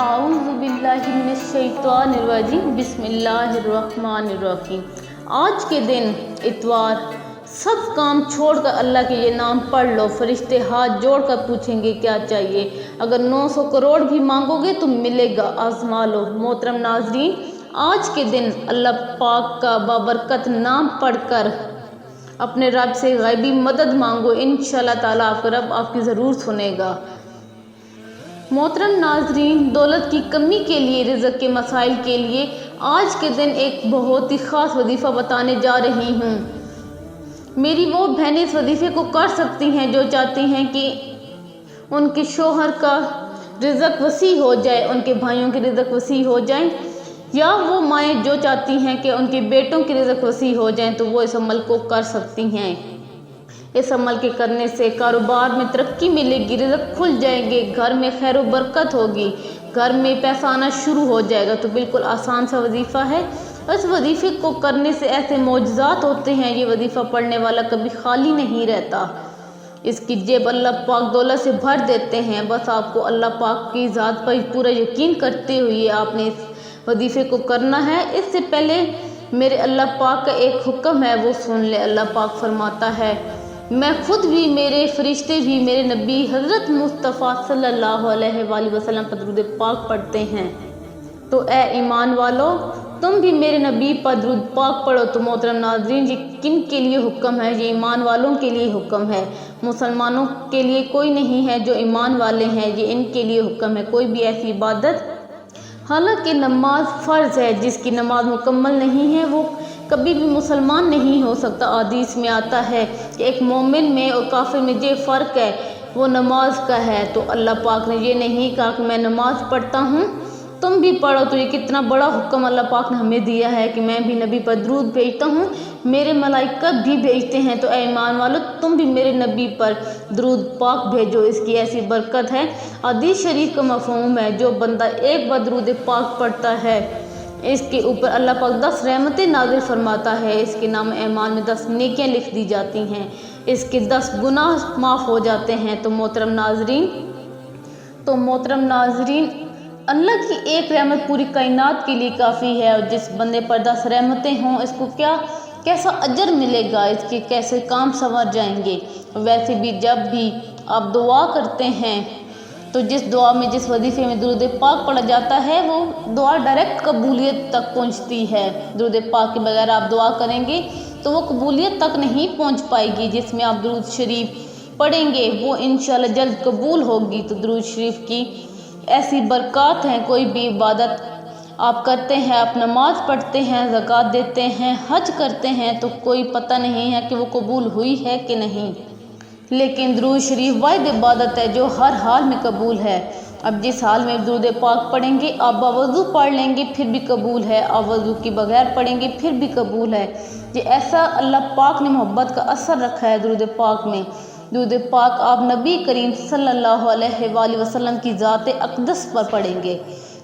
आऊज़ु बिल्लाहि मिनश्शैतानिर्रजीम बिस्मिल्लाहिर्रहमानिर्रहीम। आज के दिन इतवार, सब काम छोड़कर अल्लाह के ये नाम पढ़ लो। फरिश्ते हाथ जोड़कर पूछेंगे क्या चाहिए। अगर 900 करोड़ भी मांगोगे तो मिलेगा, आजमा लो। मोहतरम नाज़रीन, आज के दिन अल्लाह पाक का बाबरकत नाम पढ़कर अपने रब से गैबी मदद मांगो। इंशाअल्लाह ताला आपका रब आपकी ज़रूर सुनेगा। मोहतरम नाज़रीन, दौलत की कमी के लिए, रिज़्क़ के मसाइल के लिए आज के दिन एक बहुत ही ख़ास वजीफ़ा बताने जा रही हूँ। मेरी वो बहनें इस वजीफ़े को कर सकती हैं जो चाहती हैं कि उनके शोहर का रिज़्क़ वसी हो जाए, उनके भाइयों के रिज़्क़ वसी हो जाए, या वो माएँ जो चाहती हैं कि उनके बेटों के रिज़्क़ वसी हो जाएं, तो वो इस अमल को कर सकती हैं। इस अमल के करने से कारोबार में तरक्की मिलेगी, रिज़्क़ खुल जाएंगे, घर में खैर व बरकत होगी, घर में पैसा आना शुरू हो जाएगा। तो बिल्कुल आसान सा वजीफ़ा है। इस वजीफ़े को करने से ऐसे मौजज़ात होते हैं, ये वजीफ़ा पढ़ने वाला कभी खाली नहीं रहता। इसकी जेब अल्लाह पाक दौलत से भर देते हैं। बस आपको अल्लाह पाक की ज़ात पर पूरा यकीन करते हुए आपने इस वजीफ़े को करना है। इससे पहले मेरे अल्लाह पाक का एक हुक्म है, वो सुन ले। अल्लाह पाक फरमाता है, मैं खुद भी, मेरे फरिश्ते भी मेरे नबी हज़रत मुस्तफ़ा सल्लल्लाहु अलैहि वसल्लम पर दुरूद पाक पढ़ते हैं। तो ए ईमान वालों, तुम भी मेरे नबी पर दुरूद पाक पढ़ो। तो मोहतरम नाज़रीन, ये किन के लिए हुक्म है? ये ईमान वालों के लिए हुक्म है। मुसलमानों के लिए कोई नहीं है जो ईमान वाले हैं, ये इनके लिए हुक्म है। कोई भी ऐसी इबादत, हालांकि नमाज फ़र्ज़ है, जिसकी नमाज मुकम्मल नहीं है वो कभी भी मुसलमान नहीं हो सकता। हदीस में आता है कि एक मोमिन में और काफिर में ये फ़र्क है, वो नमाज का है। तो अल्लाह पाक ने ये नहीं कहा कि मैं नमाज पढ़ता हूँ तुम भी पढ़ो। तो ये कितना बड़ा हुक्म अल्लाह पाक ने हमें दिया है कि मैं भी नबी पर दुरूद भेजता हूँ, मेरे मलाइका भी भेजते हैं। तो ऐ ईमान वालों, तुम भी मेरे नबी पर दुरूद पाक भेजो, इसकी ऐसी बरकत है। हदीस शरीफ का मफ़हूम है, जो बंदा एक बार दुरूद पाक पढ़ता है, इसके ऊपर अल्लाह पाक 10 रहमतें नाज़िल फरमाता है। इसके नाम ऐमान में 10 नेकियां लिख दी जाती हैं, इसके 10 गुनाह माफ़ हो जाते हैं। तो मोहतरम नाज़रीन, अल्लाह की एक रहमत पूरी कायनात के लिए काफ़ी है। और जिस बंदे पर 10 रहमतें हों, इसको कैसा अजर मिलेगा, इसके कैसे काम संवर जाएंगे। वैसे भी जब भी आप दुआ करते हैं तो जिस दुआ में, जिस वजीफ़े में दुरूद पाक पढ़ा जाता है, वो दुआ डायरेक्ट कबूलियत तक पहुंचती है। दुरूद पाक के बगैर आप दुआ करेंगे तो वो कबूलियत तक नहीं पहुंच पाएगी। जिसमें आप दुरूद शरीफ पढ़ेंगे वो इंशाअल्लाह जल्द कबूल होगी। तो दुरूद शरीफ की ऐसी बरक़ात हैं। कोई भी इबादत आप करते हैं, आप नमाज पढ़ते हैं, ज़कात देते हैं, हज करते हैं, तो कोई पता नहीं है कि वो कबूल हुई है कि नहीं। लेकिन दुरूद शरीफ वाहिद इबादत है जो हर हाल में कबूल है। अब जिस हाल में दुरूद पाक पढ़ेंगे, आप बावज़ू पढ़ लेंगे फिर भी कबूल है, आप वज़ू के बगैर पढ़ेंगे फिर भी कबूल है। ये ऐसा अल्लाह पाक ने मोहब्बत का असर रखा है दुरूद पाक में। दुरूद पाक आप नबी करीम सल्लल्लाहु अलैहि वसल्लम की ज़ात अक़दस पर पढ़ेंगे,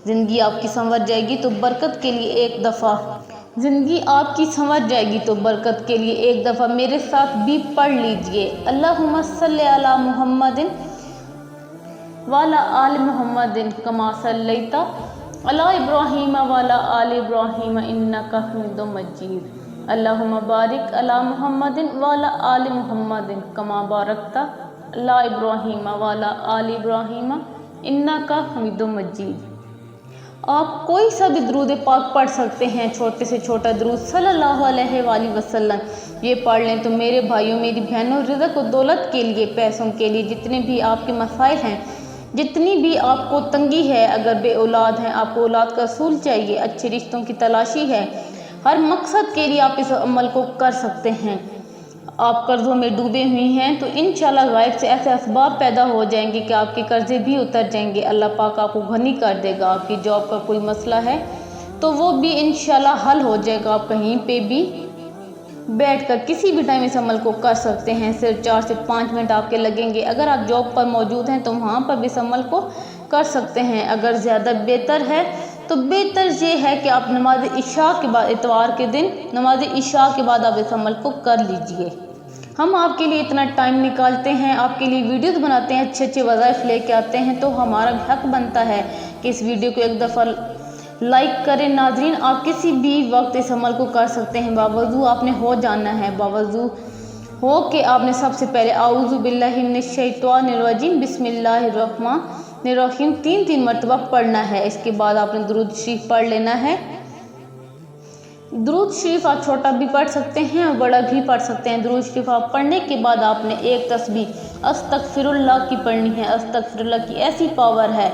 ज़िंदगी आपकी संवर जाएगी। तो बरकत के लिए एक दफ़ा ज़िंदगी आपकी संवर जाएगी, तो बरकत के लिए एक दफ़ा मेरे साथ भी पढ़ लीजिए। अल्लाहुम्मा सल्ली अला मुहम्मदिन वाला आल मुहम्मदिन कमा सल्लैता अला इब्राहीम वाला आल इब्राहीम इन्नका हमीदुम मजीद। अल्लाहुम्मा बारिक अला मुहम्मदिन वाला आल मुहम्मदिन कमा बारकता अला इब्राहीम वाला आल इब्राहीम इन्नका हमीदुम मजीद। आप कोई सा भी दुरूद पाक पढ़ सकते हैं, छोटे से छोटा दुरूद सल्लल्लाहु अलैहि वसल्लम ये पढ़ लें। तो मेरे भाइयों, मेरी बहनों, रिज़्क़ और दौलत के लिए, पैसों के लिए, जितने भी आपके मसाइल हैं, जितनी भी आपको तंगी है, अगर बे औलाद हैं, आपको औलाद का असूल चाहिए, अच्छे रिश्तों की तलाशी है, हर मकसद के लिए आप इस अमल को कर सकते हैं। आप कर्ज़ों में डूबे हुए हैं तो इंशाअल्लाह गायब से ऐसे असबाब पैदा हो जाएंगे कि आपके कर्ज़े भी उतर जाएंगे। अल्लाह पाक आपको घनी कर देगा। आपकी जॉब का कोई मसला है तो वो भी इंशाअल्लाह हल हो जाएगा। आप कहीं पे भी बैठकर किसी भी टाइम इस अमल को कर सकते हैं। सिर्फ 4 से 5 मिनट आपके लगेंगे। अगर आप जॉब पर मौजूद हैं तो वहाँ पर भी इस अमल को कर सकते हैं। अगर ज़्यादा बेहतर है तो बेहतर ये है कि आप नमाज इशा के बाद, इतवार के दिन नमाज इशा के बाद आप इस अमल को कर लीजिए। हम आपके लिए इतना टाइम निकालते हैं, आपके लिए वीडियोस बनाते हैं, अच्छे अच्छे वज़ाइफ लेके आते हैं, तो हमारा हक बनता है कि इस वीडियो को एक दफ़ा लाइक करें। नाज़रीन, आप किसी भी वक्त इस अमल को कर सकते हैं। बावजू आपने हो जाना है, बावजू हो कि आपने सबसे पहले आऊज़ु बिल्लाहि मिनश शैतानिर रजीम बिस्मिल्लाहिर्रहमानिर्रहीम 3 मरतबा पढ़ना है। इसके बाद आपने दुरूद शरीफ पढ़ लेना है। दुरूद शरीफ आप छोटा भी पढ़ सकते हैं और बड़ा भी पढ़ सकते हैं। दुरूद शरीफ आप पढ़ने के बाद आपने एक तस्बीह अस्तगफिरुल्लाह की पढ़नी है। अस्तगफिरुल्लाह की ऐसी पावर है,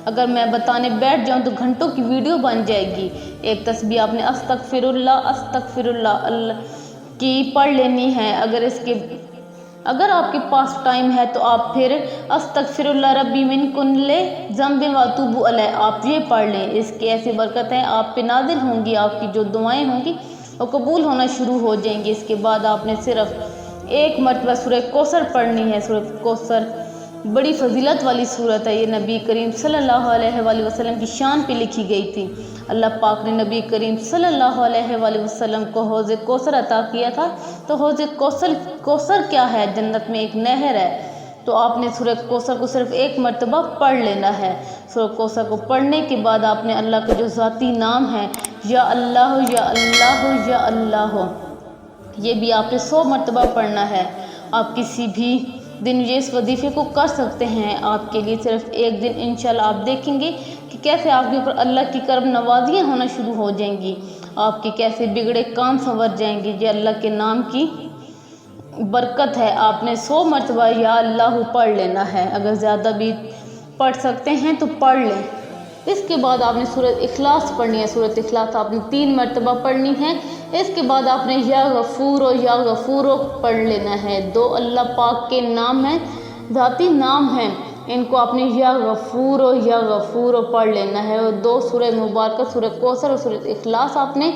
अगर मैं बताने बैठ जाऊं तो घंटों की वीडियो बन जाएगी। एक तस्बीह आपने अस्तगफिरुल्लाह की पढ़ लेनी है। अगर आपके पास टाइम है तो आप फिर अस्तगफिरुल्लाह रब्बी मिन कुल्ले ज़ंबिन व अतूबु अलैह आप ये पढ़ लें। इसकी ऐसी बरकत है, आप पे नाज़िल होंगी, आपकी जो दुआएं होंगी वो कबूल होना शुरू हो जाएंगी। इसके बाद आपने सिर्फ एक मरतबा सूरह कौसर पढ़नी है। सूरह कौसर बड़ी फजीलत वाली सूरत है। ये नबी करीम सल्लल्लाहु अलैहि वसल्लम की शान पे लिखी गई थी। अल्लाह पाक ने नबी करीम सल्लल्लाहु अलैहि वसल्लम को हौज़ कौसर अता किया था। तो हौज़ कौसर क्या है? जन्नत में एक नहर है। तो आपने सूरह कौसर को सिर्फ एक मरतबा पढ़ लेना है। सूरह कौसर को पढ़ने के बाद आपने अल्लाह के जो ज़ाती नाम है या अल्लाह या अल्लाह या अल्लाह, ये भी आपने 100 मरतबा पढ़ना है। आप किसी भी दिन ये इस वजीफ़े को कर सकते हैं। आपके लिए सिर्फ एक दिन इंशाल्लाह आप देखेंगे कि कैसे आपके ऊपर अल्लाह की करम नवाजियाँ होना शुरू हो जाएंगी, आपके कैसे बिगड़े काम संवर जाएंगे। ये अल्लाह के नाम की बरकत है। आपने 100 मरतबा या अल्लाह पढ़ लेना है। अगर ज़्यादा भी पढ़ सकते हैं तो पढ़ लें। इसके बाद आपने सूरत इखलास पढ़नी है। सूरत इखलास आपने 3 मरतबा पढ़नी है। इसके बाद आपने या गफूरो पढ़ लेना है। 2 अल्लाह पाक के नाम हैं, ज़ाती नाम हैं, इनको आपने या गफूरो पढ़ लेना है। और 2 सूरह मुबारक सूरह कौसर और सूरत इखलास आपने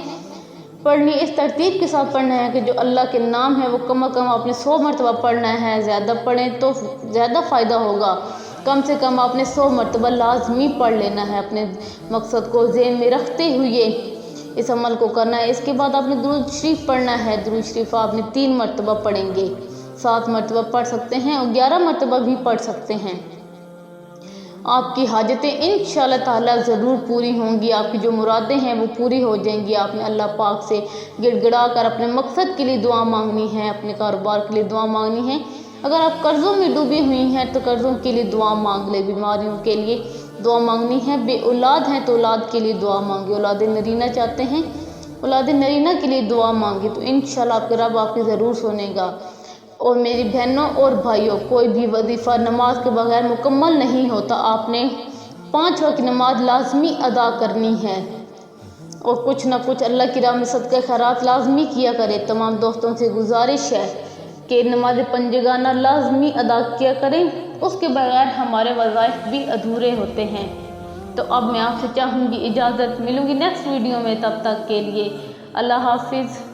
पढ़नी। इस तरतीब के साथ पढ़ना है कि जो अल्लाह के नाम है वो कम अज़ कम आपने 100 मरतबा पढ़ना है। ज़्यादा पढ़ें तो ज़्यादा फ़ायदा होगा, कम से कम आपने 100 मरतबा लाजमी पढ़ लेना है। अपने मकसद को ज़हन में रखते हुए इस अमल को करना है। इसके बाद आपने दुरूद शरीफ पढ़ना है। दुरूद शरीफ आपने 3 मरतबा पढ़ेंगे, 7 मरतबा पढ़ सकते हैं और 11 मरतबा भी पढ़ सकते हैं। आपकी हाजतें इंशाअल्लाह ताला ज़रूर पूरी होंगी, आपकी जो मुरादें हैं वो पूरी हो जाएंगी। आपने अल्लाह पाक से गिड़गिड़ा कर अपने मकसद के लिए दुआ मांगनी है, अपने कारोबार के लिए दुआ मांगनी है। अगर आप कर्ज़ों में डूबी हुई हैं तो कर्ज़ों के लिए दुआ मांग ले, बीमारियों के लिए दुआ मांगनी है, बे औलाद हैं तो औलाद के लिए दुआ मांगे, औलाद नरीना चाहते हैं औलाद नरीना के लिए दुआ मांगे, तो इंशाअल्लाह आपके रब आपकी ज़रूर सुनेगा। और मेरी बहनों और भाइयों, कोई भी वजीफ़ा नमाज के बगैर मुकम्मल नहीं होता। आपने 5 वक्त नमाज लाजमी अदा करनी है और कुछ ना कुछ अल्लाह की राह में सदका खैरात लाजमी किया करें। तमाम दोस्तों से गुजारिश है कि नमाज पंजगाना लाजमी अदा किया करें, उसके बगैर हमारे वज़ाइफ भी अधूरे होते हैं। तो अब मैं आपसे चाहूँगी इजाज़त, मिलूँगी नेक्स्ट वीडियो में, तब तक के लिए अल्लाह हाफिज़।